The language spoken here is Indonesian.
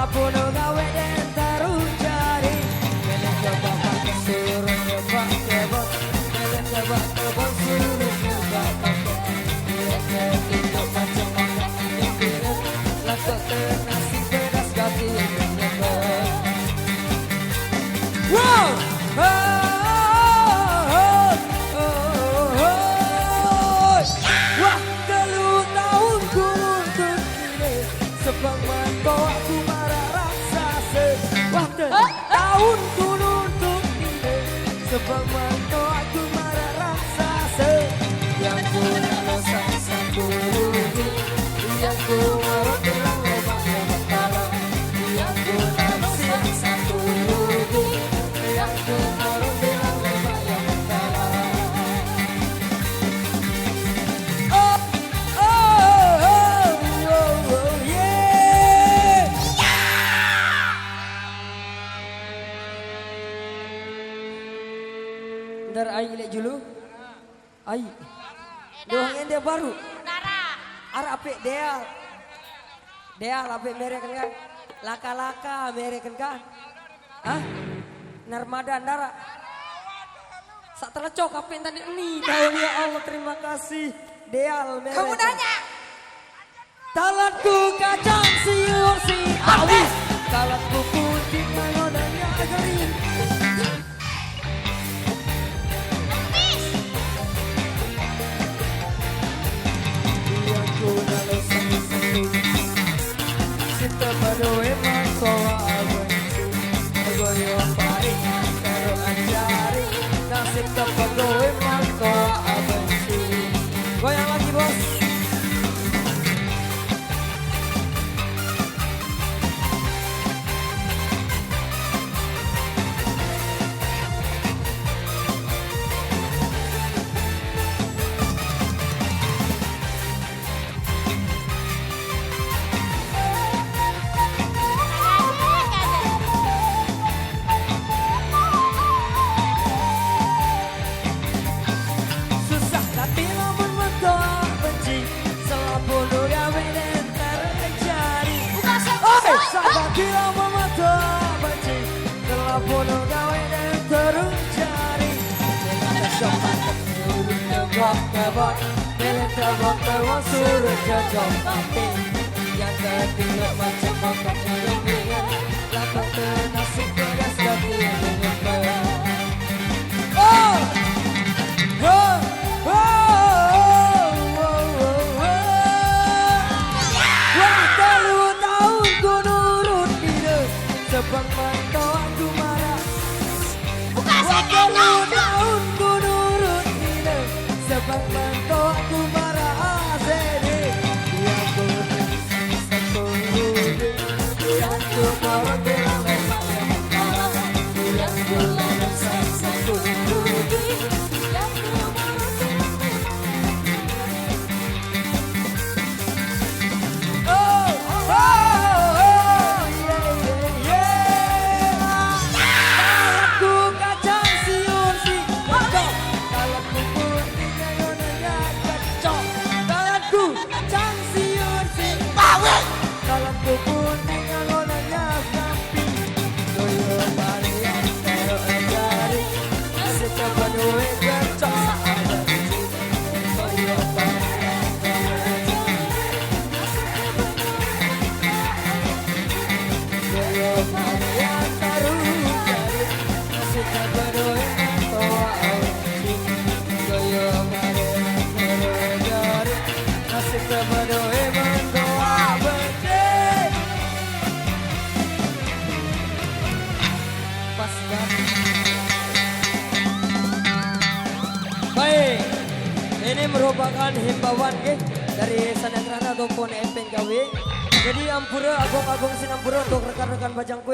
Selapun gawe dan taruh jari. Melek coba pakai suruh kebak kebak. Melek coba kebak suruh kebak kebak. Dia ketindak macam makan yang piring. Lakak ke nasi pedas kaki menyebab. Wow! Wah, telu tahun kuruntun ini sebang manto aku marah raksasa. Wah, telu tahun kuruntun ini sebang manto aku marah raksasa. Yang ku nalosan satu rugi, yang ku marah bilang lemak-lemak kalah. Yang ku nalosan satu rugi, yang ku marah bilang lemak-lemak kalah. Bentar ai lek julu. Ai. Doang dia baru. Ara apik deal. Deal apik merek kan? Laka-laka merek kan? Hah? Narmada Andara. Sak telecok apik tadi ni. Ya Allah terima kasih. Deal merek. Kamu nanya. Talatku kacang siur si awis. Talatku putih manonanya garing. Kita berdua masawa abenci. Goyo paring karo anjari. Nasib kita berdua masawa abenci. Goyang lagi bos. Gila memata benci, telepon gawe dan terus cari. Melek coba suruh kebak kebak, melek coba kebak suruh cocok tapi yang ketinggalan macam makan yang ringan, lakak ke nasi pedas kaki menyebab. Oh, oh, oh, oh, oh. Wah, telu tahun kuno. Sebang manto aku marah. Waktu tahun ku nurut ini. Sebang manto aku marah asede. Yang ku satu rugi, yang ku marah bilang lemak-lemak kalah. Yang ku nalosan satu rugi, yang ku marah bilang Baik, ini merupakan himbauan dari Sanentrana ataupun Empeng KW. Jadi ampura, agung-agung sinampura untuk rekan-rekan bajangku yang